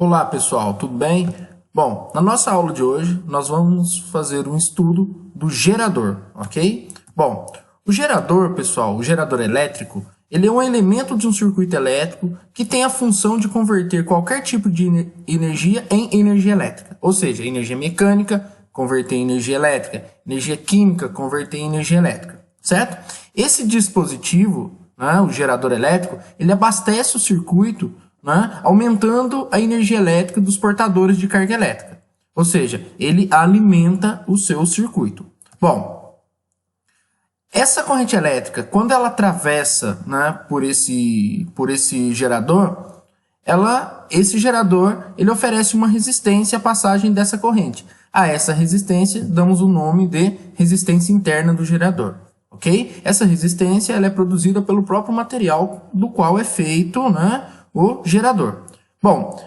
Olá pessoal, tudo bem? Bom, na nossa aula de hoje nós vamos fazer um estudo do gerador, ok? Bom, o gerador, pessoal, o gerador elétrico, ele é um elemento de um circuito elétrico que tem a função de converter qualquer tipo de energia em energia elétrica, ou seja, energia mecânica, converter em energia elétrica, energia química, converter em energia elétrica, certo? Esse dispositivo, né, o gerador elétrico, ele abastece o circuito, né, aumentando a energia elétrica dos portadores de carga elétrica. Ou seja, ele alimenta o seu circuito. Bom, essa corrente elétrica, quando ela atravessa, né, por esse gerador, esse gerador ele oferece uma resistência à passagem dessa corrente. A essa resistência damos o nome de resistência interna do gerador. Okay? Essa resistência ela é produzida pelo próprio material do qual é feito, né, o gerador. Bom,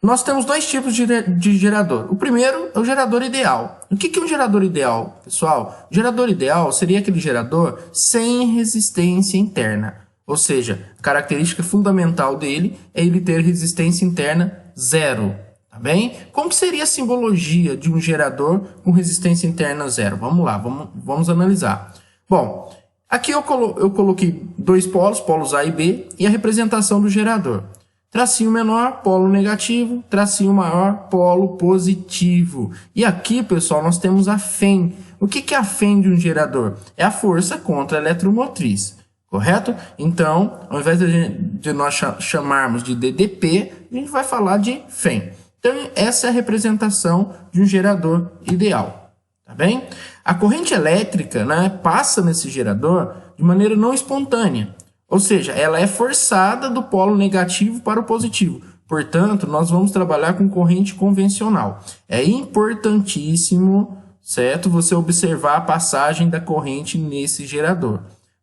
nós temos dois tipos de gerador. O primeiro é o gerador ideal. O que é um gerador ideal, pessoal? O gerador ideal seria aquele gerador sem resistência interna. Ou seja, a característica fundamental dele é ele ter resistência interna zero. Tá bem? Como que seria a simbologia de um gerador com resistência interna zero? Vamos lá, vamos analisar. Bom, aqui eu coloquei dois polos A e B, e a representação do gerador. Tracinho menor, polo negativo, tracinho maior, polo positivo. E aqui, pessoal, nós temos a FEM. O que é a FEM de um gerador? É a força contra a eletromotriz, correto? Então, ao invés de nós chamarmos de DDP, a gente vai falar de FEM. Então, essa é a representação de um gerador ideal. Tá bem? A corrente elétrica, né, passa nesse gerador de maneira não espontânea. Ou seja, ela é forçada do polo negativo para o positivo. Portanto, nós vamos trabalhar com corrente convencional. É importantíssimo, certo, você observar a passagem da corrente nesse gerador.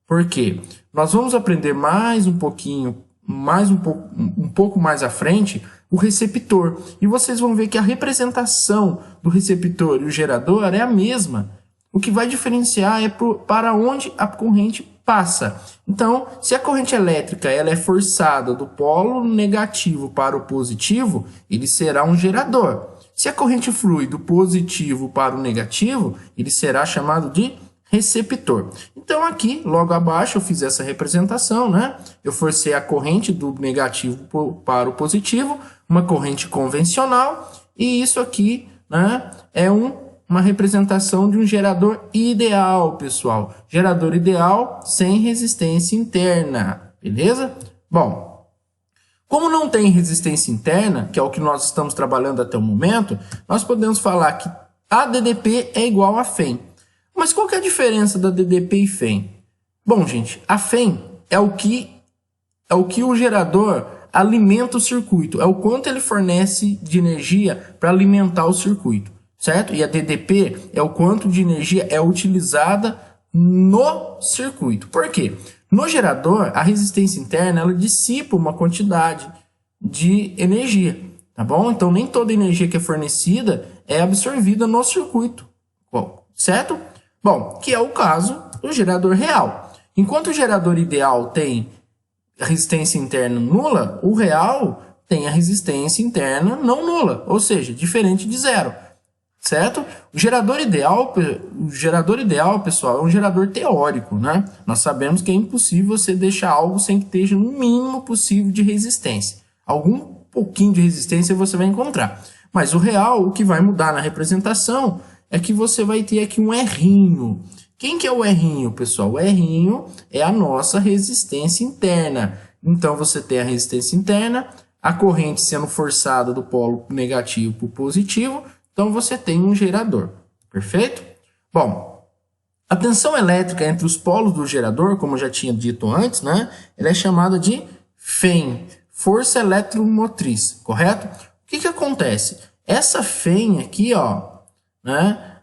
Por quê? Nós vamos aprender um pouco mais à frente, o receptor. E vocês vão ver que a representação do receptor e o gerador é a mesma. O que vai diferenciar é para onde a corrente passa. Então, se a corrente elétrica ela é forçada do polo negativo para o positivo, ele será um gerador. Se a corrente flui do positivo para o negativo, ele será chamado de receptor. Então, aqui, logo abaixo, eu fiz essa representação, né? Eu forcei a corrente do negativo para o positivo, uma corrente convencional, e isso aqui, né, é uma representação de um gerador ideal, pessoal. Gerador ideal sem resistência interna, beleza? Bom, como não tem resistência interna, que é o que nós estamos trabalhando até o momento, nós podemos falar que a DDP é igual a FEM. Mas qual que é a diferença da DDP e FEM? Bom, gente, a FEM é o que o gerador alimenta o circuito, é o quanto ele fornece de energia para alimentar o circuito, certo? E a DDP é o quanto de energia é utilizada no circuito. Por quê? No gerador, a resistência interna ela dissipa uma quantidade de energia, tá bom? Então, nem toda energia que é fornecida é absorvida no circuito, certo? Bom, que é o caso do gerador real. Enquanto o gerador ideal tem a resistência interna nula, o real tem a resistência interna não nula, ou seja, diferente de zero, certo? O gerador ideal, pessoal, é um gerador teórico, né? Nós sabemos que é impossível você deixar algo sem que esteja no mínimo possível de resistência. Algum pouquinho de resistência você vai encontrar. Mas o real, o que vai mudar na representação é que você vai ter aqui um R'inho. Quem que é o R'inho, pessoal? O R'inho é a nossa resistência interna. Então, você tem a resistência interna, a corrente sendo forçada do polo negativo para o positivo, então você tem um gerador. Perfeito? Bom, a tensão elétrica entre os polos do gerador, como eu já tinha dito antes, né? Ela é chamada de FEM, força eletromotriz, correto? O que acontece? Essa FEM aqui, ó, né?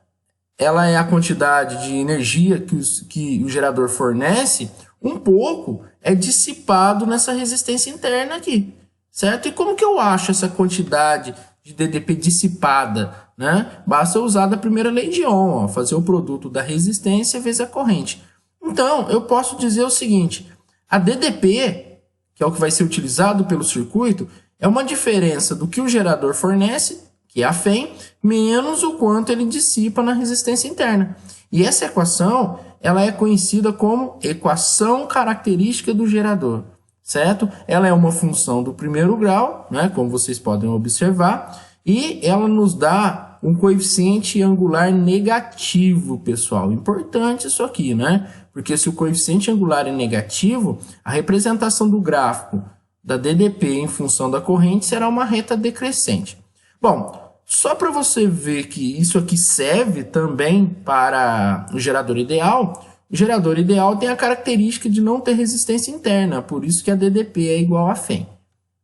Ela é a quantidade de energia que o gerador fornece, um pouco é dissipado nessa resistência interna aqui, certo? E como que eu acho essa quantidade de DDP dissipada, né? Basta usar a primeira lei de Ohm, ó, fazer o produto da resistência vezes a corrente. Então, eu posso dizer o seguinte, a DDP, que é o que vai ser utilizado pelo circuito, é uma diferença do que o gerador fornece, que é a FEM, menos o quanto ele dissipa na resistência interna. E essa equação, ela é conhecida como equação característica do gerador, certo? Ela é uma função do primeiro grau, né, como vocês podem observar, e ela nos dá um coeficiente angular negativo, pessoal. Importante isso aqui, né? Porque se o coeficiente angular é negativo, a representação do gráfico da DDP em função da corrente será uma reta decrescente. Bom, só para você ver que isso aqui serve também para o gerador ideal, o gerador ideal tem a característica de não ter resistência interna, por isso que a DDP é igual a FEM.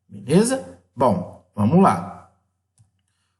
Beleza? Bom, vamos lá.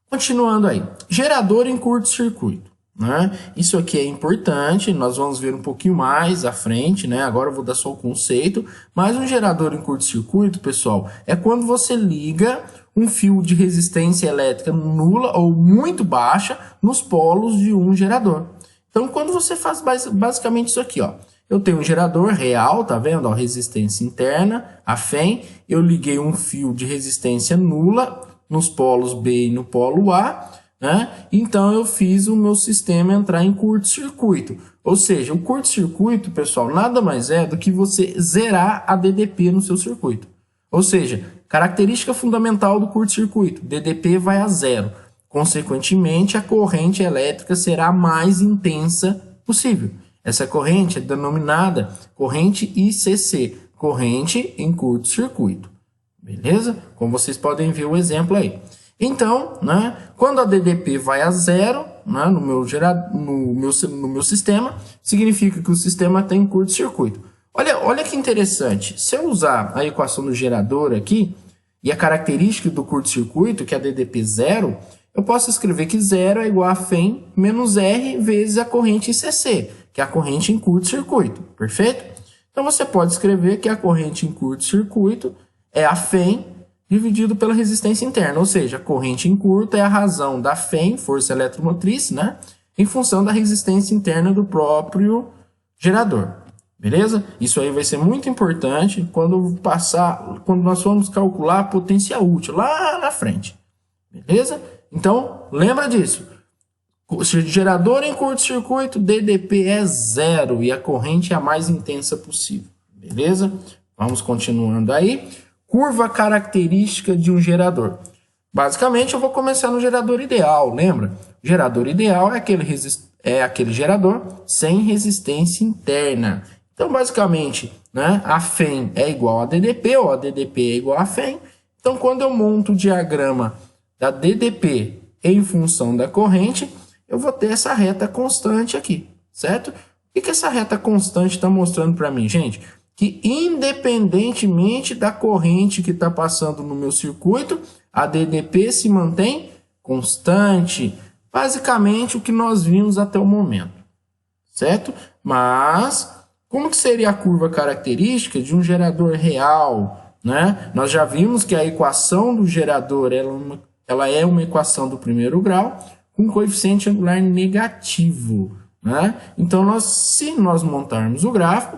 Continuando aí, gerador em curto-circuito, né? Isso aqui é importante, nós vamos ver um pouquinho mais à frente, né? Agora eu vou dar só o conceito, mas um gerador em curto-circuito, pessoal, é quando você liga um fio de resistência elétrica nula ou muito baixa nos polos de um gerador. Então, quando você faz basicamente isso aqui, ó, eu tenho um gerador real, tá vendo? Ó, resistência interna, a FEM, eu liguei um fio de resistência nula nos polos B e no polo A, né? Então eu fiz o meu sistema entrar em curto-circuito. Ou seja, o curto-circuito, pessoal, nada mais é do que você zerar a DDP no seu circuito. Ou seja, característica fundamental do curto-circuito, DDP vai a zero. Consequentemente, a corrente elétrica será a mais intensa possível. Essa corrente é denominada corrente ICC, corrente em curto-circuito. Beleza? Como vocês podem ver o exemplo aí. Então, né, quando a DDP vai a zero, né, no meu sistema, significa que o sistema tem curto-circuito. Olha que interessante. Se eu usar a equação do gerador aqui, e a característica do curto-circuito, que é a DDP zero, eu posso escrever que zero é igual a FEM menos R vezes a corrente ICC, que é a corrente em curto-circuito. Perfeito? Então, você pode escrever que a corrente em curto-circuito é a FEM dividido pela resistência interna, ou seja, a corrente em curto é a razão da FEM, força eletromotriz, né, em função da resistência interna do próprio gerador. Beleza? Isso aí vai ser muito importante quando nós formos calcular a potência útil lá na frente. Beleza? Então, lembra disso. Gerador em curto-circuito, DDP é zero e a corrente é a mais intensa possível. Beleza? Vamos continuando aí. Curva característica de um gerador. Basicamente, eu vou começar no gerador ideal, lembra? O gerador ideal é aquele gerador sem resistência interna. Então, basicamente, né, a FEM é igual a DDP, ou a DDP é igual a FEM. Então, quando eu monto o diagrama da DDP em função da corrente, eu vou ter essa reta constante aqui, certo? O que essa reta constante está mostrando para mim, gente? Que independentemente da corrente que está passando no meu circuito, a DDP se mantém constante. Basicamente o que nós vimos até o momento, certo? Mas como que seria a curva característica de um gerador real, né? Nós já vimos que a equação do gerador ela é uma equação do primeiro grau com coeficiente angular negativo, né? Então, se nós montarmos o gráfico,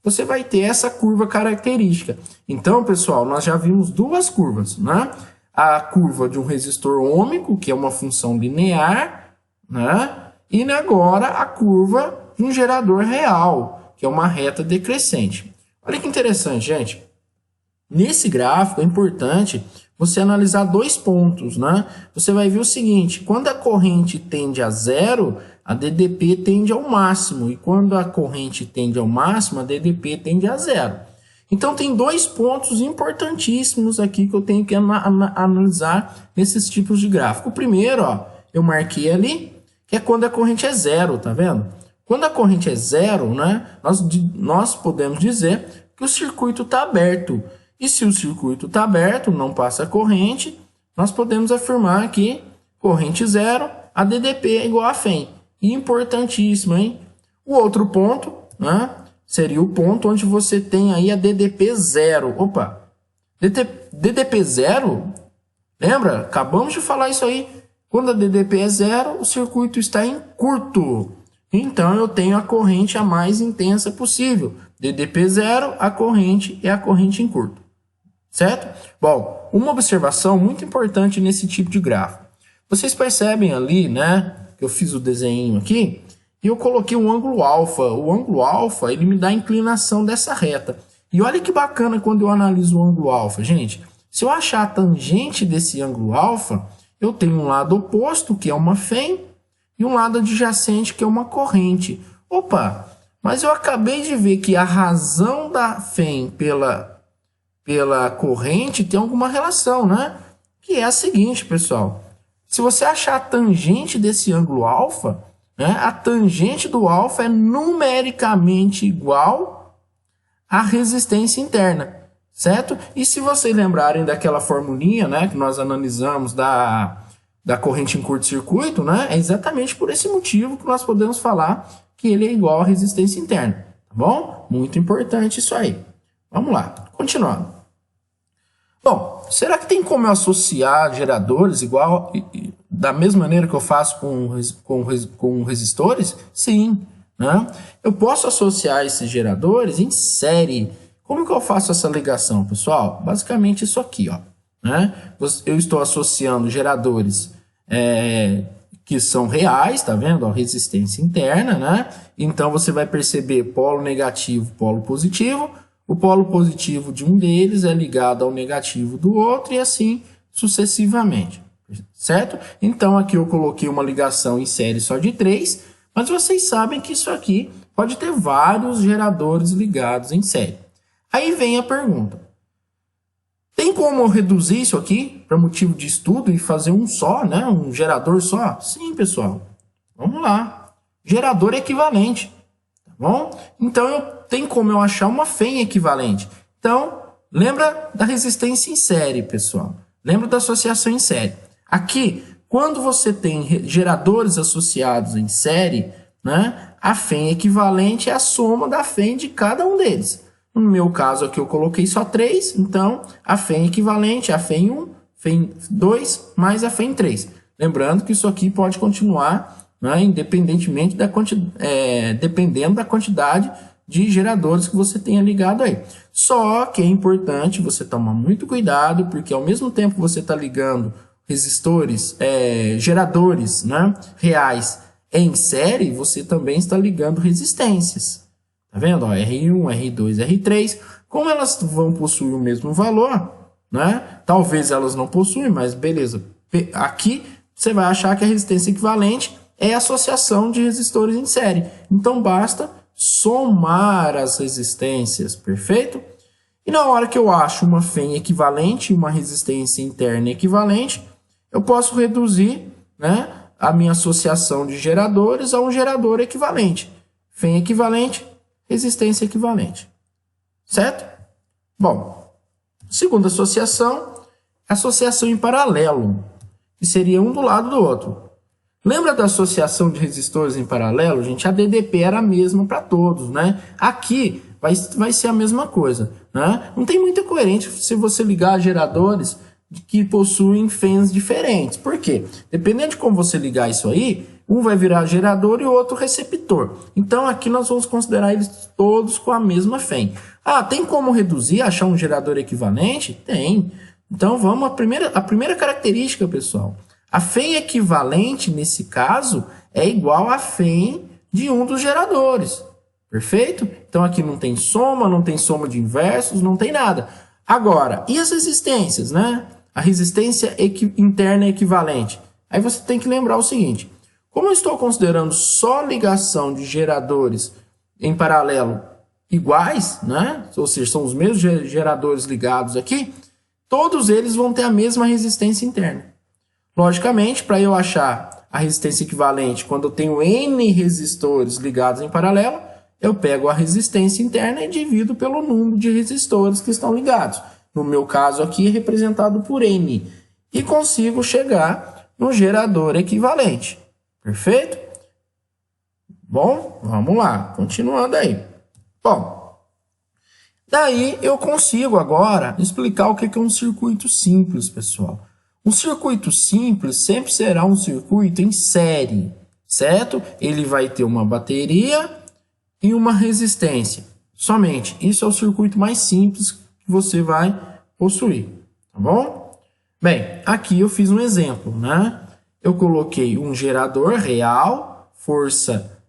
você vai ter essa curva característica. Então, pessoal, nós já vimos duas curvas, né? A curva de um resistor ôhmico, que é uma função linear, né? E agora a curva de um gerador real, que é uma reta decrescente. Olha que interessante, gente. Nesse gráfico é importante você analisar dois pontos, né? Você vai ver o seguinte, quando a corrente tende a zero, a DDP tende ao máximo, e quando a corrente tende ao máximo, a DDP tende a zero. Então, tem dois pontos importantíssimos aqui que eu tenho que analisar nesses tipos de gráfico. O primeiro, ó, eu marquei ali, que é quando a corrente é zero, tá vendo? Quando a corrente é zero, né, nós podemos dizer que o circuito está aberto. E se o circuito está aberto, não passa corrente, nós podemos afirmar que corrente zero, a DDP é igual a FEM. Importantíssimo, hein? O outro ponto, né, seria o ponto onde você tem aí a DDP zero. Opa! DDP zero? Lembra? Acabamos de falar isso aí. Quando a DDP é zero, o circuito está em curto. Então, eu tenho a corrente a mais intensa possível. DDP zero, a corrente é a corrente em curto. certo? Bom, uma observação muito importante nesse tipo de gráfico. Vocês percebem ali, né, que eu fiz o desenho aqui, e eu coloquei um ângulo alfa. O ângulo alfa, ele me dá a inclinação dessa reta. E olha que bacana quando eu analiso o ângulo alfa, gente. Se eu achar a tangente desse ângulo alfa, eu tenho um lado oposto, que é uma FEM, e um lado adjacente, que é uma corrente. Opa, mas eu acabei de ver que a razão da FEM pela corrente tem alguma relação, né? Que é a seguinte, pessoal. Se você achar a tangente desse ângulo alfa, né, a tangente do alfa é numericamente igual à resistência interna, certo? E se vocês lembrarem daquela formulinha, né, que nós analisamos da corrente em curto-circuito, né, é exatamente por esse motivo que nós podemos falar que ele é igual à resistência interna, tá bom? Muito importante isso aí. Vamos lá, continuando. Bom, será que tem como eu associar geradores igual da mesma maneira que eu faço com resistores? Sim, né? Eu posso associar esses geradores em série. Como que eu faço essa ligação, pessoal? Basicamente isso aqui, ó, né? Eu estou associando geradores que são reais, tá vendo? A resistência interna, né? Então você vai perceber polo negativo, polo positivo. O polo positivo de um deles é ligado ao negativo do outro e assim sucessivamente, certo? Então aqui eu coloquei uma ligação em série só de 3, mas vocês sabem que isso aqui pode ter vários geradores ligados em série. Aí vem a pergunta: tem como eu reduzir isso aqui para motivo de estudo e fazer um só, né? Um gerador só? Sim, pessoal. Vamos lá. Gerador equivalente. Bom, então tem como eu achar uma FEM equivalente. Então, lembra da resistência em série, pessoal. Lembra da associação em série. Aqui, quando você tem geradores associados em série, né, a FEM equivalente é a soma da FEM de cada um deles. No meu caso aqui eu coloquei só 3, então a FEM equivalente é a FEM 1, FEM 2 mais a FEM 3. Lembrando que isso aqui pode continuar, né, independentemente dependendo da quantidade de geradores que você tenha ligado aí. Só que é importante você tomar muito cuidado, porque ao mesmo tempo que você está ligando resistores, geradores, né, reais em série, você também está ligando resistências. Tá vendo? Ó, R1, R2, R3, como elas vão possuir o mesmo valor, né? Talvez elas não possuem, mas beleza. Aqui você vai achar que a resistência equivalente é a associação de resistores em série. Então, basta somar as resistências, perfeito? E na hora que eu acho uma FEM equivalente e uma resistência interna equivalente, eu posso reduzir, né, a minha associação de geradores a um gerador equivalente. FEM equivalente, resistência equivalente. Certo? Bom, segunda associação, associação em paralelo, que seria um do lado do outro. Lembra da associação de resistores em paralelo, gente? A DDP era a mesma para todos, né? Aqui vai ser a mesma coisa, né? Não tem muita coerência se você ligar geradores que possuem FEMs diferentes. Por quê? Dependendo de como você ligar isso aí, um vai virar gerador e o outro receptor. Então aqui nós vamos considerar eles todos com a mesma FEM. Ah, tem como reduzir, achar um gerador equivalente? Tem. Então vamos a primeira característica, pessoal. A FEM equivalente, nesse caso, é igual à FEM de um dos geradores. Perfeito? Então aqui não tem soma de inversos, não tem nada. Agora, e as resistências, né? A resistência interna equivalente. Aí você tem que lembrar o seguinte: como eu estou considerando só ligação de geradores em paralelo iguais, né? Ou seja, são os mesmos geradores ligados aqui, todos eles vão ter a mesma resistência interna. Logicamente, para eu achar a resistência equivalente quando eu tenho N resistores ligados em paralelo, eu pego a resistência interna e divido pelo número de resistores que estão ligados. No meu caso aqui é representado por N. E consigo chegar no gerador equivalente. Perfeito? Bom, vamos lá. Continuando aí. Bom, daí eu consigo agora explicar o que é um circuito simples, pessoal. Um circuito simples sempre será um circuito em série, certo? Ele vai ter uma bateria e uma resistência. Somente. Isso é o circuito mais simples que você vai possuir, tá bom? Bem, aqui eu fiz um exemplo, né? Eu coloquei um gerador real, força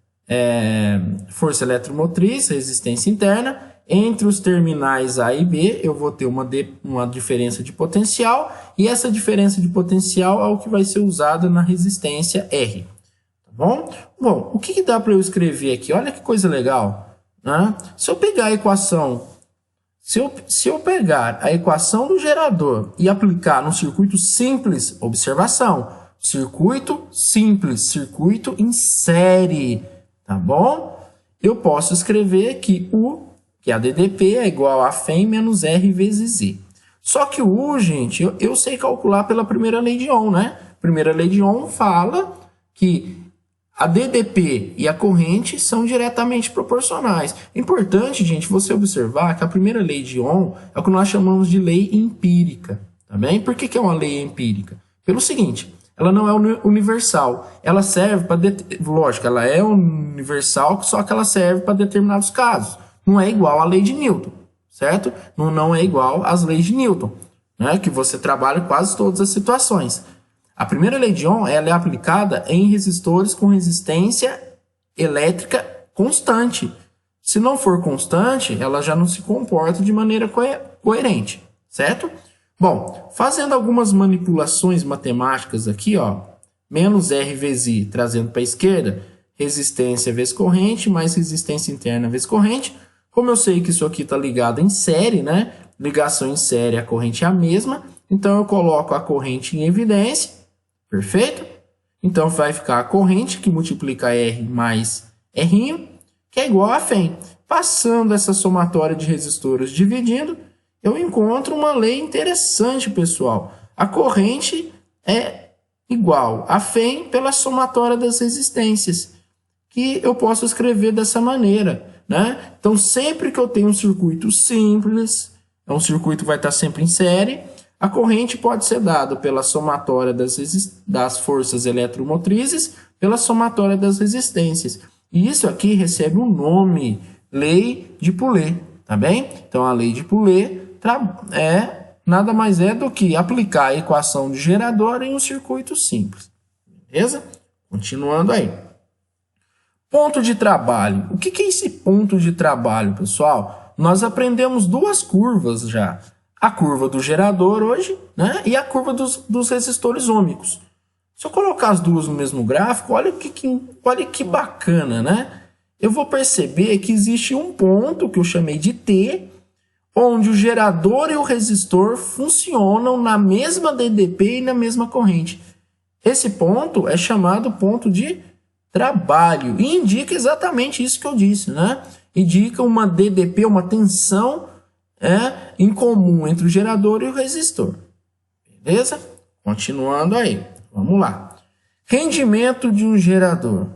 eletromotriz, resistência interna. Entre os terminais A e B, eu vou ter uma diferença de potencial, e essa diferença de potencial é o que vai ser usada na resistência R. Tá bom? Bom, o que dá para eu escrever aqui? Olha que coisa legal, né? Se eu pegar a equação, se eu pegar a equação do gerador e aplicar no circuito simples, observação, circuito simples, circuito em série, tá bom? Eu posso escrever que que a DDP é igual a Φ menos R vezes Z. Só que o U, gente, eu sei calcular pela primeira lei de Ohm, né? Primeira lei de Ohm fala que a DDP e a corrente são diretamente proporcionais. Importante, gente, você observar que a primeira lei de Ohm é o que nós chamamos de lei empírica, tá bem? Por que é uma lei empírica? Pelo seguinte, ela não é universal. Ela serve para... Lógico, ela é universal, só que ela serve para determinados casos. Não é igual à lei de Newton, certo? Não é igual às leis de Newton, né? Que você trabalha em quase todas as situações. A primeira lei de Ohm ela é aplicada em resistores com resistência elétrica constante. Se não for constante, ela já não se comporta de maneira coerente, certo? Bom, fazendo algumas manipulações matemáticas aqui, ó, menos R vezes I trazendo para a esquerda, resistência vezes corrente, mais resistência interna vezes corrente. Como eu sei que isso aqui está ligado em série, né? Ligação em série, a corrente é a mesma. Então, eu coloco a corrente em evidência. Perfeito? Então, vai ficar a corrente, que multiplica R mais R, que é igual a Φ. Passando essa somatória de resistores dividindo, eu encontro uma lei interessante, pessoal. A corrente é igual a Φ pela somatória das resistências, que eu posso escrever dessa maneira, né? Então, sempre que eu tenho um circuito simples, um circuito que vai estar sempre em série, a corrente pode ser dada pela somatória das forças eletromotrizes, pela somatória das resistências. E isso aqui recebe um nome, lei de Poulet, tá bem? Então, a lei de Poulet nada mais é do que aplicar a equação de gerador em um circuito simples. Beleza? Continuando aí. Ponto de trabalho. O que é esse ponto de trabalho, pessoal? Nós aprendemos duas curvas já. A curva do gerador hoje, né? E a curva dos resistores ômicos. Se eu colocar as duas no mesmo gráfico, olha que bacana, né? Eu vou perceber que existe um ponto que eu chamei de T, onde o gerador e o resistor funcionam na mesma DDP e na mesma corrente. Esse ponto é chamado ponto de trabalho e indica exatamente isso que eu disse, né? Indica uma DDP, uma tensão em comum entre o gerador e o resistor. Beleza? Continuando aí. Vamos lá. Rendimento de um gerador.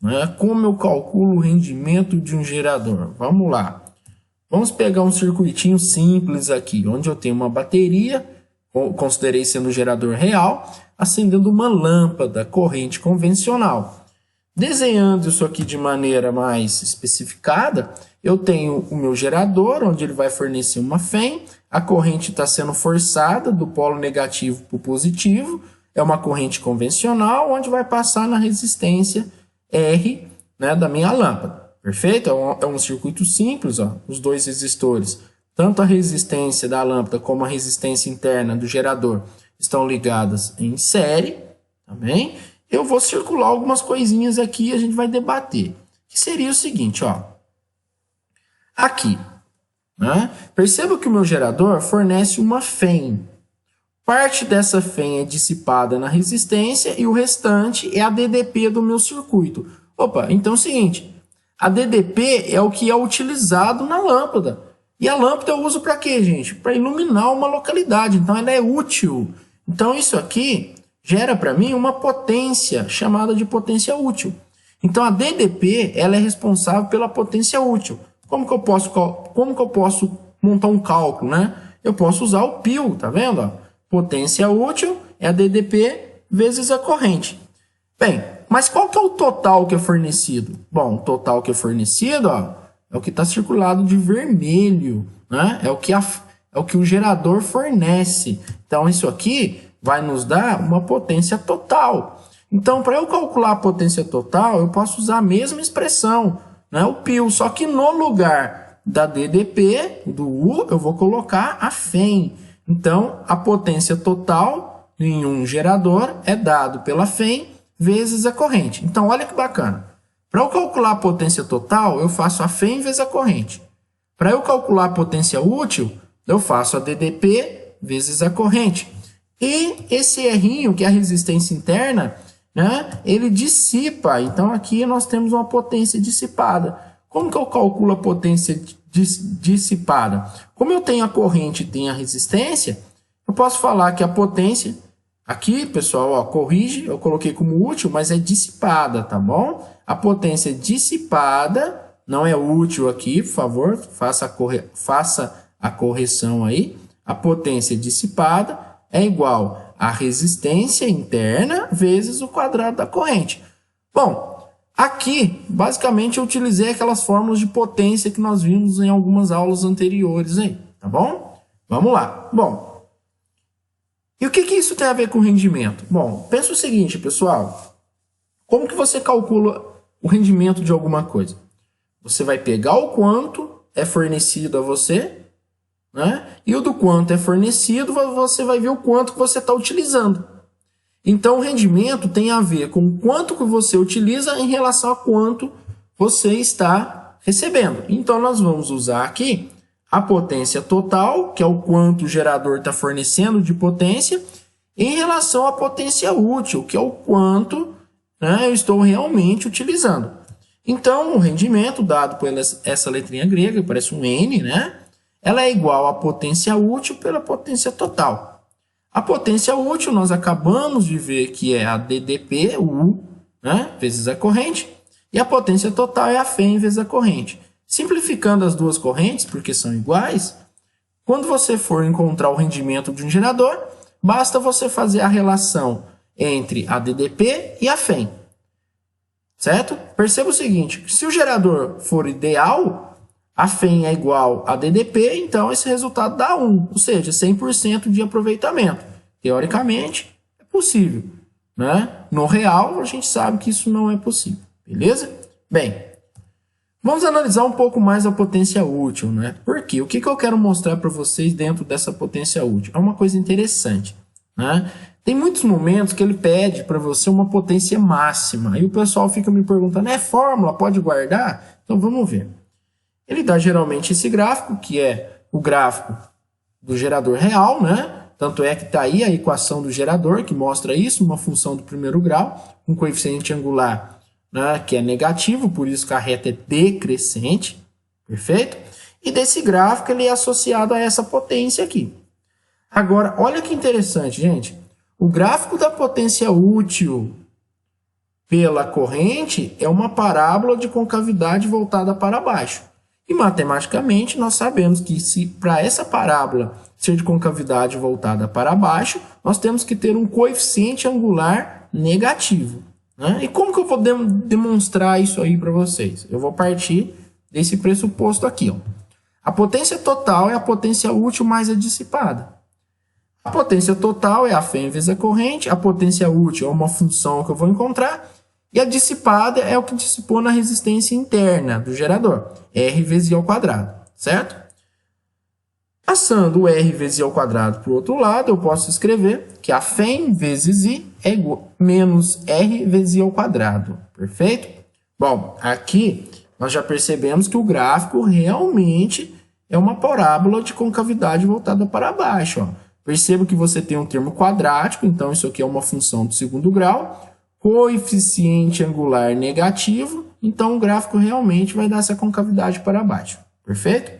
Né? Como eu calculo o rendimento de um gerador? Vamos lá. Vamos pegar um circuitinho simples aqui, onde eu tenho uma bateria, considerei sendo um gerador real, acendendo uma lâmpada corrente convencional. Desenhando isso aqui de maneira mais especificada, eu tenho o meu gerador, onde ele vai fornecer uma Φ, a corrente está sendo forçada do polo negativo para o positivo, é uma corrente convencional, onde vai passar na resistência R, né, da minha lâmpada. Perfeito? É um circuito simples, ó, os dois resistores. Tanto a resistência da lâmpada como a resistência interna do gerador estão ligadas em série, tá bem? Eu vou circular algumas coisinhas aqui e a gente vai debater. Que seria o seguinte, ó. Aqui, né? Perceba que o meu gerador fornece uma Φ. Parte dessa Φ é dissipada na resistência e o restante é a DDP do meu circuito. Opa, então é o seguinte, a DDP é o que é utilizado na lâmpada. E a lâmpada eu uso para quê, gente? Para iluminar uma localidade, então ela é útil. Então isso aqui gera para mim uma potência chamada de potência útil. Então a DDP ela é responsável pela potência útil. Como que eu posso montar um cálculo, né? Eu posso usar o π, tá vendo? Ó? Potência útil é a DDP vezes a corrente. Bem, mas qual que é o total que é fornecido? Bom, o total que é fornecido, ó, é o que está circulado de vermelho, né? É o é o que o gerador fornece. Então, isso aqui vai nos dar uma potência total. Então, para eu calcular a potência total, eu posso usar a mesma expressão, né? O π, só que no lugar da DDP, do U, eu vou colocar a FEM. Então, a potência total em um gerador é dado pela FEM vezes a corrente. Então, olha que bacana. Para eu calcular a potência total, eu faço a FEM vezes a corrente. Para eu calcular a potência útil, eu faço a DDP vezes a corrente. E esse errinho, que é a resistência interna, né, ele dissipa. Então, aqui nós temos uma potência dissipada. Como que eu calculo a potência dissipada? Como eu tenho a corrente e tenho a resistência, eu posso falar que a potência... Aqui, pessoal, ó, corrige, eu coloquei como útil, mas é dissipada, tá bom? A potência dissipada, não é útil aqui, por favor, faça a correção aí. A potência dissipada é igual a resistência interna vezes o quadrado da corrente. Bom, aqui, basicamente, eu utilizei aquelas fórmulas de potência que nós vimos em algumas aulas anteriores aí, tá bom? Vamos lá. Bom, e o que isso tem a ver com rendimento? Bom, pensa o seguinte, pessoal. Como que você calcula o rendimento de alguma coisa? Você vai pegar o quanto é fornecido a você, né? E o do quanto é fornecido, você vai ver o quanto que você está utilizando. Então, o rendimento tem a ver com o quanto que você utiliza em relação a quanto você está recebendo. Então, nós vamos usar aqui a potência total, que é o quanto o gerador está fornecendo de potência, em relação à potência útil, que é o quanto, né, eu estou realmente utilizando. Então, o rendimento dado por essa letrinha grega, parece um N, né? Ela é igual à potência útil pela potência total. A potência útil nós acabamos de ver que é a DDP, o U, né, vezes a corrente, e a potência total é a FEM vezes a corrente. Simplificando as duas correntes, porque são iguais, quando você for encontrar o rendimento de um gerador, basta você fazer a relação entre a DDP e a FEM. Certo? Perceba o seguinte, se o gerador for ideal, a FEM é igual a DDP, então esse resultado dá 1, ou seja, 100% de aproveitamento. Teoricamente, é possível, né? No real, a gente sabe que isso não é possível, beleza? Bem, vamos analisar um pouco mais a potência útil, né? Por quê? O que eu quero mostrar para vocês dentro dessa potência útil? É uma coisa interessante, né? Tem muitos momentos que ele pede para você uma potência máxima. Aí o pessoal fica me perguntando, é fórmula, pode guardar? Então vamos ver. Ele dá geralmente esse gráfico, que é o gráfico do gerador real, né? Tanto é que está aí a equação do gerador, que mostra isso, uma função do primeiro grau, um coeficiente angular, né, que é negativo, por isso que a reta é decrescente, perfeito? E desse gráfico ele é associado a essa potência aqui. Agora, olha que interessante, gente. O gráfico da potência útil pela corrente é uma parábola de concavidade voltada para baixo. E matematicamente nós sabemos que se para essa parábola ser de concavidade voltada para baixo, nós temos que ter um coeficiente angular negativo. Né? E como que eu vou demonstrar isso aí para vocês? Eu vou partir desse pressuposto aqui. Ó. A potência total é a potência útil mais a dissipada. A potência total é a FEM vezes a corrente, a potência útil é uma função que eu vou encontrar, e a dissipada é o que dissipou na resistência interna do gerador, R vezes I ao quadrado, certo? Passando o R vezes I ao quadrado para o outro lado, eu posso escrever que a FEM vezes I é igual menos R vezes I ao quadrado, perfeito? Bom, aqui nós já percebemos que o gráfico realmente é uma parábola de concavidade voltada para baixo. Ó. Perceba que você tem um termo quadrático, então isso aqui é uma função do segundo grau, coeficiente angular negativo, então o gráfico realmente vai dar essa concavidade para baixo, perfeito?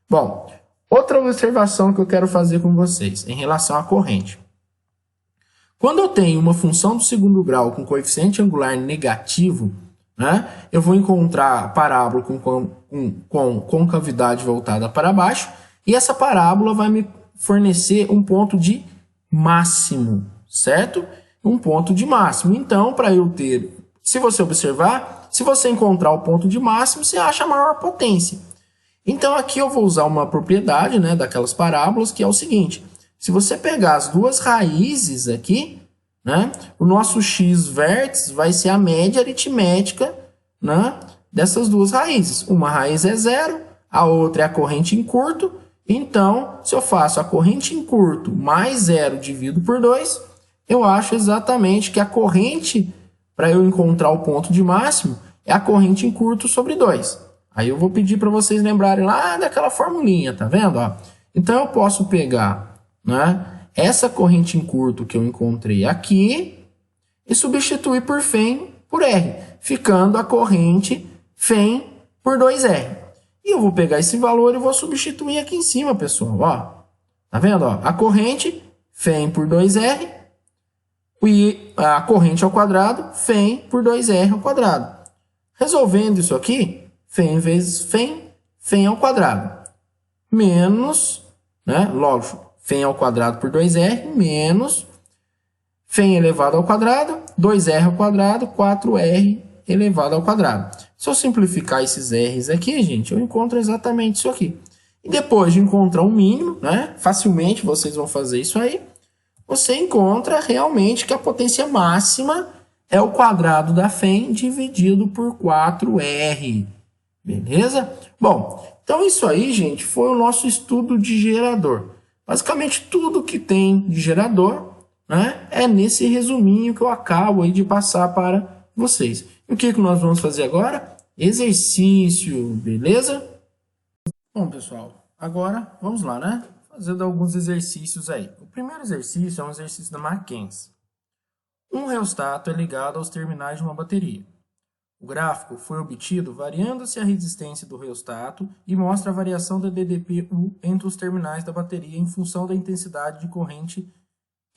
Bom, outra observação que eu quero fazer com vocês em relação à corrente. Quando eu tenho uma função do segundo grau com coeficiente angular negativo, né, eu vou encontrar a parábola com concavidade voltada para baixo, e essa parábola vai me fornecer um ponto de máximo, certo? Um ponto de máximo. Então, para eu ter, se você observar, se você encontrar o ponto de máximo, você acha a maior potência. Então, aqui eu vou usar uma propriedade, né, daquelas parábolas, que é o seguinte. Se você pegar as duas raízes aqui, né, o nosso x vértice vai ser a média aritmética, né, dessas duas raízes. Uma raiz é zero, a outra é a corrente em curto. Então, se eu faço a corrente em curto mais zero dividido por 2, eu acho exatamente que a corrente, para eu encontrar o ponto de máximo, é a corrente em curto sobre 2. Aí eu vou pedir para vocês lembrarem lá daquela formulinha, tá vendo? Ó? Então, eu posso pegar, né, essa corrente em curto que eu encontrei aqui e substituir por φ por R, ficando a corrente φ por 2R. E eu vou pegar esse valor e vou substituir aqui em cima, pessoal. Ó. Tá vendo? Ó? A corrente φ por 2R e a corrente ao quadrado φ por 2R ao quadrado. Resolvendo isso aqui, φ vezes φ ao quadrado, menos, né, lógico, φ ao quadrado por 2R, menos φ elevado ao quadrado, 2R ao quadrado, 4R elevado ao quadrado. Se eu simplificar esses R's aqui, gente, eu encontro exatamente isso aqui. E depois de encontrar um mínimo, né, facilmente vocês vão fazer isso aí, você encontra realmente que a potência máxima é o quadrado da φ dividido por 4R. Beleza? Bom, então isso aí, gente, foi o nosso estudo de gerador. Basicamente, tudo que tem de gerador, né, é nesse resuminho que eu acabo aí de passar para vocês. E o que nós vamos fazer agora? Exercício, beleza? Bom, pessoal, agora vamos lá, né? Fazendo alguns exercícios aí. O primeiro exercício é um exercício da Mackenzie. Um reostato é ligado aos terminais de uma bateria. O gráfico foi obtido variando-se a resistência do reostato e mostra a variação da DDP-U entre os terminais da bateria em função da intensidade de corrente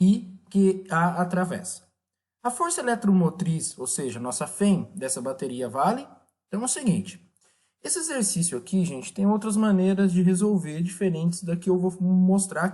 I que a atravessa. A força eletromotriz, ou seja, nossa φ dessa bateria vale? Então é o seguinte, esse exercício aqui, gente, tem outras maneiras de resolver diferentes da que eu vou mostrar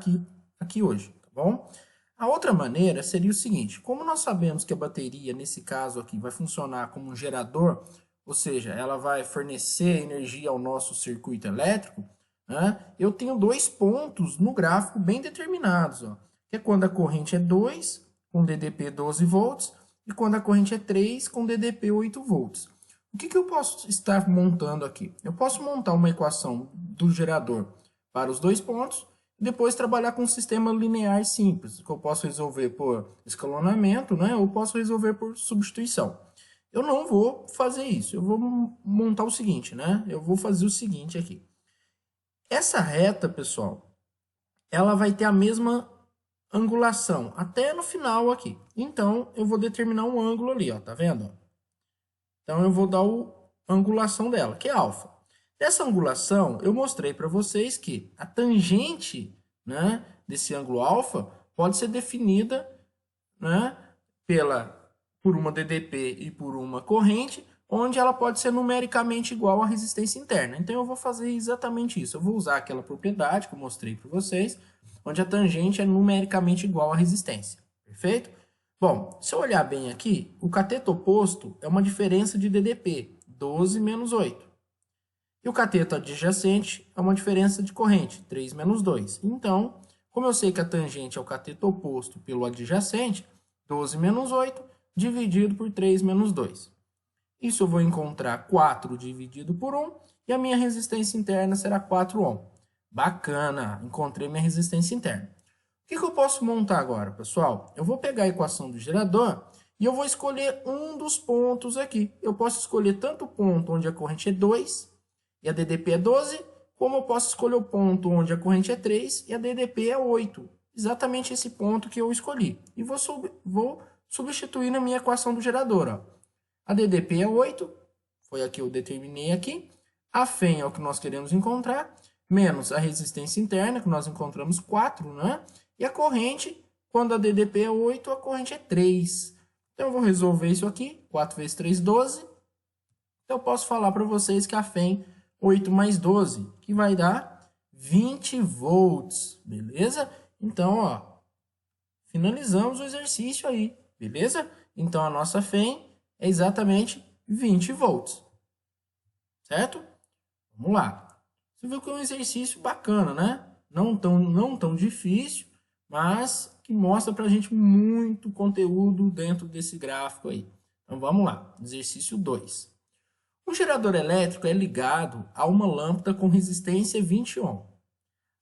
aqui hoje, tá bom? A outra maneira seria o seguinte, como nós sabemos que a bateria, nesse caso aqui, vai funcionar como um gerador, ou seja, ela vai fornecer energia ao nosso circuito elétrico, né? Eu tenho dois pontos no gráfico bem determinados, ó, que é quando a corrente é 2, com DDP 12 volts, e quando a corrente é 3, com DDP 8 volts. O que eu posso estar montando aqui? Eu posso montar uma equação do gerador para os dois pontos, e depois trabalhar com um sistema linear simples, que eu posso resolver por escalonamento, né? Ou posso resolver por substituição. Eu não vou fazer isso, eu vou montar o seguinte, né? Eu vou fazer o seguinte aqui. Essa reta, pessoal, ela vai ter a mesma angulação até no final aqui. Então, eu vou determinar um ângulo ali, ó, tá vendo? Então, eu vou dar a angulação dela, que é alfa. Dessa angulação, eu mostrei para vocês que a tangente, né, desse ângulo alfa pode ser definida, né, por uma DDP e por uma corrente, onde ela pode ser numericamente igual à resistência interna. Então, eu vou fazer exatamente isso. Eu vou usar aquela propriedade que eu mostrei para vocês, onde a tangente é numericamente igual à resistência. Perfeito? Bom, se eu olhar bem aqui, o cateto oposto é uma diferença de DDP, 12 menos 8. E o cateto adjacente é uma diferença de corrente, 3 menos 2. Então, como eu sei que a tangente é o cateto oposto pelo adjacente, 12 menos 8 dividido por 3 menos 2. Isso eu vou encontrar 4 dividido por 1 e a minha resistência interna será 4 ohm. Bacana, encontrei minha resistência interna. O que eu posso montar agora, pessoal? Eu vou pegar a equação do gerador e eu vou escolher um dos pontos aqui. Eu posso escolher tanto o ponto onde a corrente é 2 e a DDP é 12, como eu posso escolher o ponto onde a corrente é 3 e a DDP é 8. Exatamente esse ponto que eu escolhi. E vou substituir na minha equação do gerador. Ó. A DDP é 8, foi a que eu determinei aqui. A φ é o que nós queremos encontrar, menos a resistência interna, que nós encontramos 4, né? E a corrente, quando a DDP é 8, a corrente é 3. Então, eu vou resolver isso aqui. 4 vezes 3, 12. Então, eu posso falar para vocês que a φ 8 mais 12, que vai dar 20 volts, beleza? Então, ó, finalizamos o exercício aí, beleza? Então, a nossa φ é exatamente 20 volts, certo? Vamos lá. Você viu que é um exercício bacana, né? Não tão difícil, mas que mostra para a gente muito conteúdo dentro desse gráfico aí. Então vamos lá, exercício 2. Um gerador elétrico é ligado a uma lâmpada com resistência 20 ohm.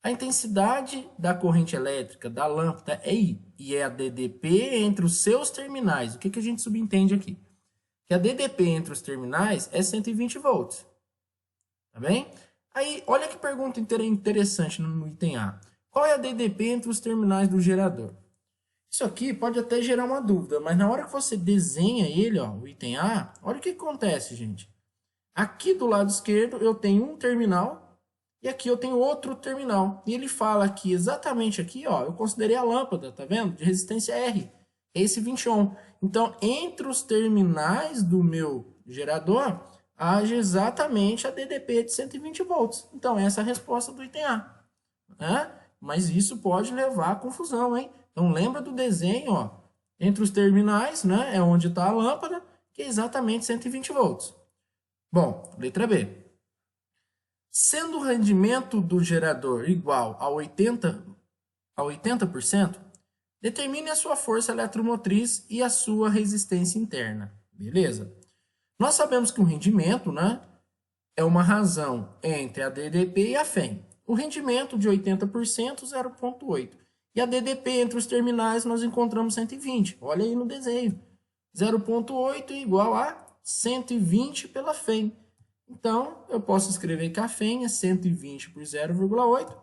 A intensidade da corrente elétrica da lâmpada é I e é a DDP entre os seus terminais. O que a gente subentende aqui? Que a DDP entre os terminais é 120 volts. Tá bem? Aí, olha que pergunta interessante no item A. Qual é a DDP entre os terminais do gerador? Isso aqui pode até gerar uma dúvida, mas na hora que você desenha ele, ó, o item A, olha o que acontece, gente. Aqui do lado esquerdo eu tenho um terminal e aqui eu tenho outro terminal. E ele fala aqui, exatamente aqui, ó, eu considerei a lâmpada, tá vendo? De resistência R, esse 20 ohm. Então, entre os terminais do meu gerador, age exatamente a DDP de 120 volts. Então, essa é a resposta do item A. Né? Mas isso pode levar a confusão, hein? Então, lembra do desenho, ó, entre os terminais, né, é onde está a lâmpada, que é exatamente 120 volts. Bom, letra B. Sendo o rendimento do gerador igual a 80%, determine a sua força eletromotriz e a sua resistência interna. Beleza? Nós sabemos que o rendimento, né, é uma razão entre a DDP e a FEM. O rendimento de 80%, 0,8. E a DDP entre os terminais nós encontramos 120. Olha aí no desenho. 0,8 igual a 120 pela FEM. Então, eu posso escrever que a FEM é 120 por 0,8.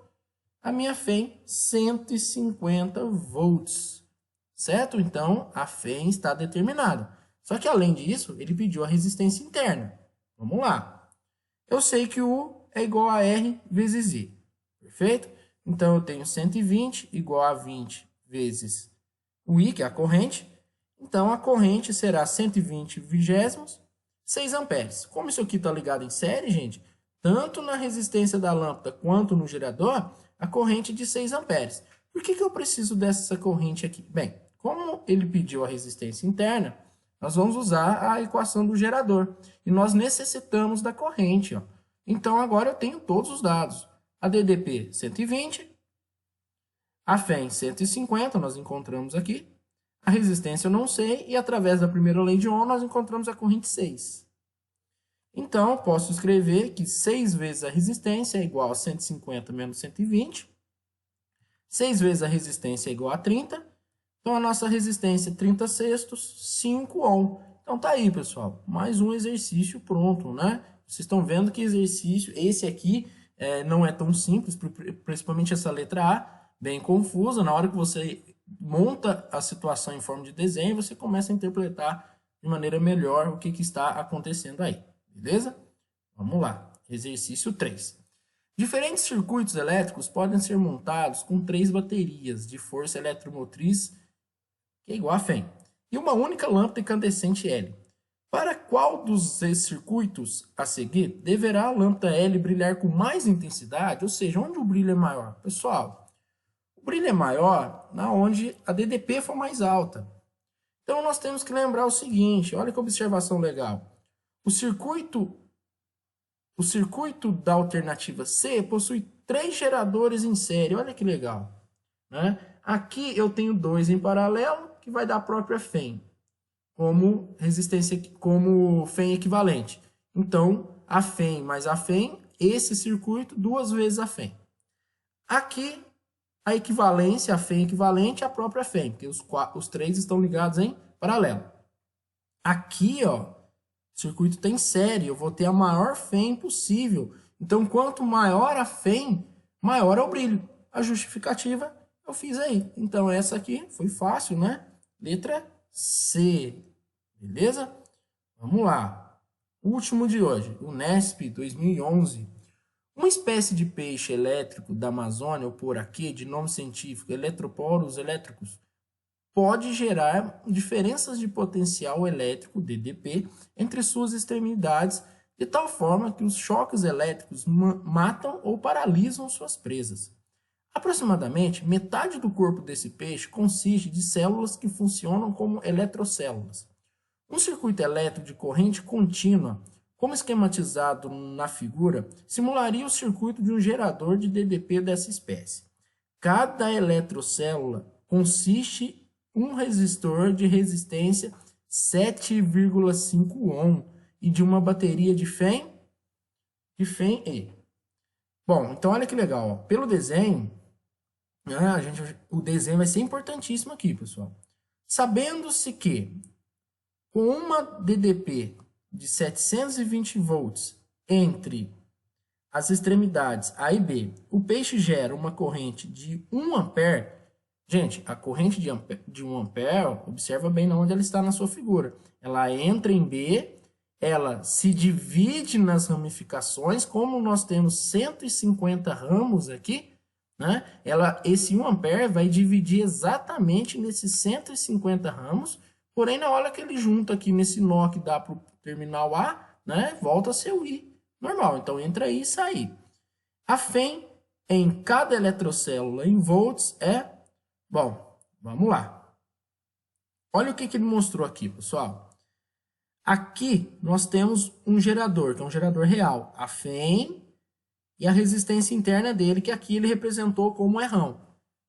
A minha FEM, 150 volts. Certo? Então, a FEM está determinada. Só que, além disso, ele pediu a resistência interna. Vamos lá. Eu sei que U é igual a R vezes I. Perfeito? Então, eu tenho 120 igual a 20 vezes o I, que é a corrente. Então, a corrente será 120 vigésimos, 6 amperes. Como isso aqui está ligado em série, gente, tanto na resistência da lâmpada quanto no gerador, a corrente é de 6 amperes. Por que eu preciso dessa corrente aqui? Bem, como ele pediu a resistência interna, nós vamos usar a equação do gerador. E nós necessitamos da corrente. Ó. Então, agora eu tenho todos os dados. A DDP 120, a FEM 150, nós encontramos aqui. A resistência eu não sei, e através da primeira lei de Ohm nós encontramos a corrente 6. Então, eu posso escrever que 6 vezes a resistência é igual a 150 menos 120. 6 vezes a resistência é igual a 30. Então, a nossa resistência é 30 sextos, 5 ohm. Então, tá aí, pessoal. Mais um exercício pronto, né? Vocês estão vendo que exercício, esse aqui, não é tão simples, principalmente essa letra A, bem confusa. Na hora que você monta a situação em forma de desenho, você começa a interpretar de maneira melhor o que está acontecendo aí. Beleza? Vamos lá. Exercício 3. Diferentes circuitos elétricos podem ser montados com 3 baterias de força eletromotriz, que é igual a FEM, e uma única lâmpada incandescente L. Para qual dos circuitos a seguir deverá a lâmpada L brilhar com mais intensidade? Ou seja, onde o brilho é maior? Pessoal, o brilho é maior na onde a DDP for mais alta. Então, nós temos que lembrar o seguinte, olha que observação legal. O circuito da alternativa C possui 3 geradores em série, olha que legal. Né? Aqui eu tenho 2 em paralelo, que vai dar a própria FEM, como resistência, como FEM equivalente. Então, a FEM mais a FEM, esse circuito, 2 vezes a FEM. Aqui, a equivalência, a FEM equivalente, é a própria FEM, porque os 3 estão ligados em paralelo. Aqui, ó, o circuito tem série, eu vou ter a maior FEM possível. Então, quanto maior a FEM, maior é o brilho. A justificativa eu fiz aí. Então, essa aqui foi fácil, né? Letra C. Beleza? Vamos lá. Último de hoje, o NESP 2011. Uma espécie de peixe elétrico da Amazônia, ou por aqui, de nome científico, eletroporos elétricos, pode gerar diferenças de potencial elétrico, DDP, entre suas extremidades, de tal forma que os choques elétricos matam ou paralisam suas presas. Aproximadamente metade do corpo desse peixe consiste de células que funcionam como eletrocélulas. Um circuito elétrico de corrente contínua como esquematizado na figura, simularia o circuito de um gerador de DDP dessa espécie. Cada eletrocélula consiste em um resistor de resistência 7,5 ohm e de uma bateria de FEM-E. Bom, então olha que legal. Ó. Pelo desenho, o desenho vai ser importantíssimo aqui, pessoal. Sabendo-se que com uma DDP de 720 volts entre as extremidades A e B, o peixe gera uma corrente de 1 ampere. Gente, a corrente de 1 ampere, observa bem onde ela está na sua figura. Ela entra em B, ela se divide nas ramificações, como nós temos 150 ramos aqui, né? Esse 1 ampere vai dividir exatamente nesses 150 ramos, porém na hora que ele junta aqui nesse nó que dá para o terminal A, né, volta a ser o I normal. Então entra aí e sai. A FEM em cada eletrocélula em volts é... Bom, vamos lá. Olha o que ele mostrou aqui, pessoal. Aqui nós temos um gerador, que é um gerador real. A FEM e a resistência interna dele, que aqui ele representou como um errão.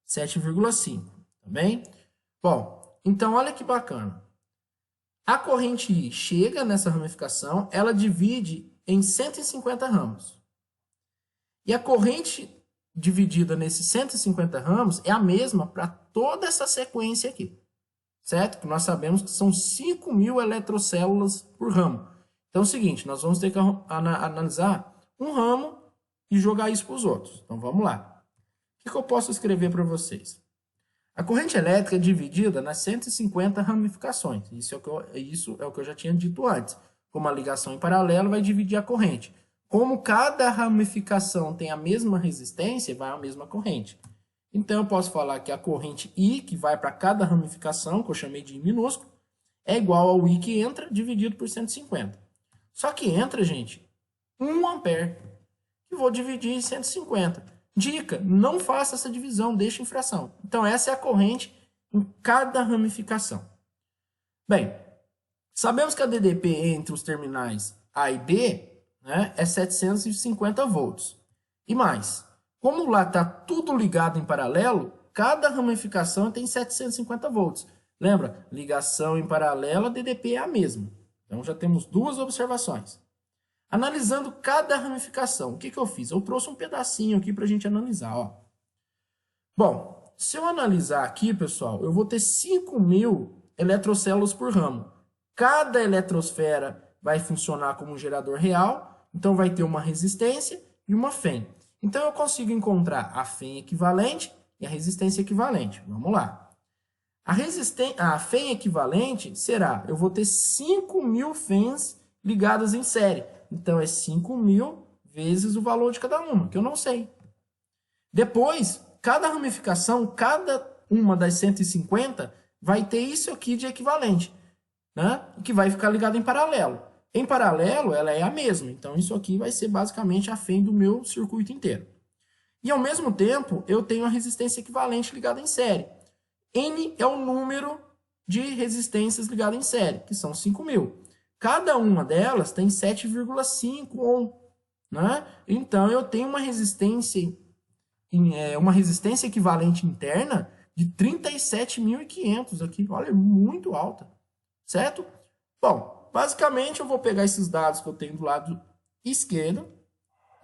7,5, tá bem? Bom, então olha que bacana. A corrente I chega nessa ramificação, ela divide em 150 ramos. E a corrente dividida nesses 150 ramos é a mesma para toda essa sequência aqui. Certo? Que nós sabemos que são 5.000 eletrocélulas por ramo. Então é o seguinte, nós vamos ter que analisar um ramo e jogar isso para os outros. Então vamos lá. O que eu posso escrever para vocês? A corrente elétrica é dividida nas 150 ramificações. Isso é o que eu já tinha dito antes. Como a ligação em paralelo vai dividir a corrente. Como cada ramificação tem a mesma resistência, vai a mesma corrente. Então eu posso falar que a corrente I, que vai para cada ramificação, que eu chamei de I minúsculo, é igual ao I que entra dividido por 150. Só que entra, gente, 1 ampere, que vou dividir em 150. Dica, não faça essa divisão, deixe em fração. Então essa é a corrente em cada ramificação. Bem, sabemos que a DDP entre os terminais A e B, né, é 750 volts. E mais, como lá está tudo ligado em paralelo, cada ramificação tem 750 volts. Lembra? Ligação em paralelo, a DDP é a mesma. Então já temos duas observações. Analisando cada ramificação, o que eu fiz? Eu trouxe um pedacinho aqui para a gente analisar. Ó. Bom, se eu analisar aqui, pessoal, eu vou ter 5.000 eletrocélulas por ramo. Cada eletrosfera vai funcionar como um gerador real, então vai ter uma resistência e uma FEM. Então eu consigo encontrar a FEM equivalente e a resistência equivalente. Vamos lá. A FEM equivalente será, eu vou ter 5.000 FEMs ligadas em série. Então é 5.000 vezes o valor de cada uma, que eu não sei. Depois, cada ramificação, cada uma das 150, vai ter isso aqui de equivalente, né? Que vai ficar ligado em paralelo. Em paralelo, ela é a mesma. Então, isso aqui vai ser basicamente a FEM do meu circuito inteiro. E, ao mesmo tempo, eu tenho a resistência equivalente ligada em série. N é o número de resistências ligadas em série, que são 5.000. Cada uma delas tem 7,5 ohm. Né? Então, eu tenho uma resistência equivalente interna de 37.500 aqui. Olha, é muito alta. Certo? Bom, basicamente eu vou pegar esses dados que eu tenho do lado esquerdo,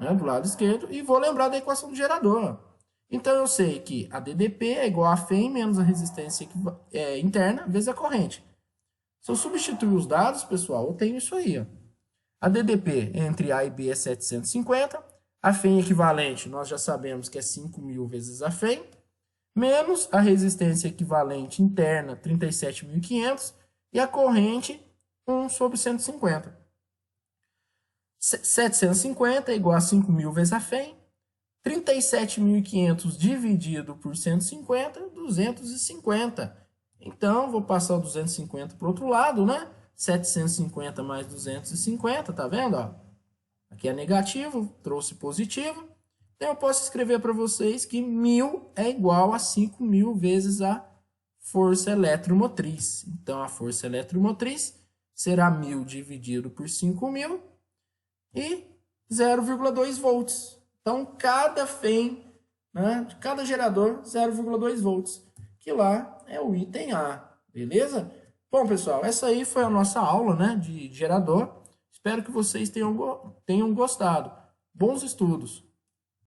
né, e vou lembrar da equação do gerador. Então eu sei que a DDP é igual a FEM menos a resistência interna vezes a corrente. Se eu substituir os dados, pessoal, eu tenho isso aí. Ó. A DDP entre A e B é 750, a FEM equivalente nós já sabemos que é 5.000 vezes a FEM, menos a resistência equivalente interna 37.500 e a corrente 1 sobre 150. 750 é igual a 5.000 vezes a FEM. 37.500 dividido por 150, 250. Então, vou passar o 250 para o outro lado, né? 750 mais 250, tá vendo? Ó? Aqui é negativo, trouxe positivo. Então, eu posso escrever para vocês que 1.000 é igual a 5.000 vezes a força eletromotriz. Então, a força eletromotriz será 1.000 dividido por 5.000, e 0,2 volts. Então, cada FEM, né, de cada gerador, 0,2 volts, que lá é o item A, beleza? Bom, pessoal, essa aí foi a nossa aula, né, de gerador. Espero que vocês tenham gostado. Bons estudos!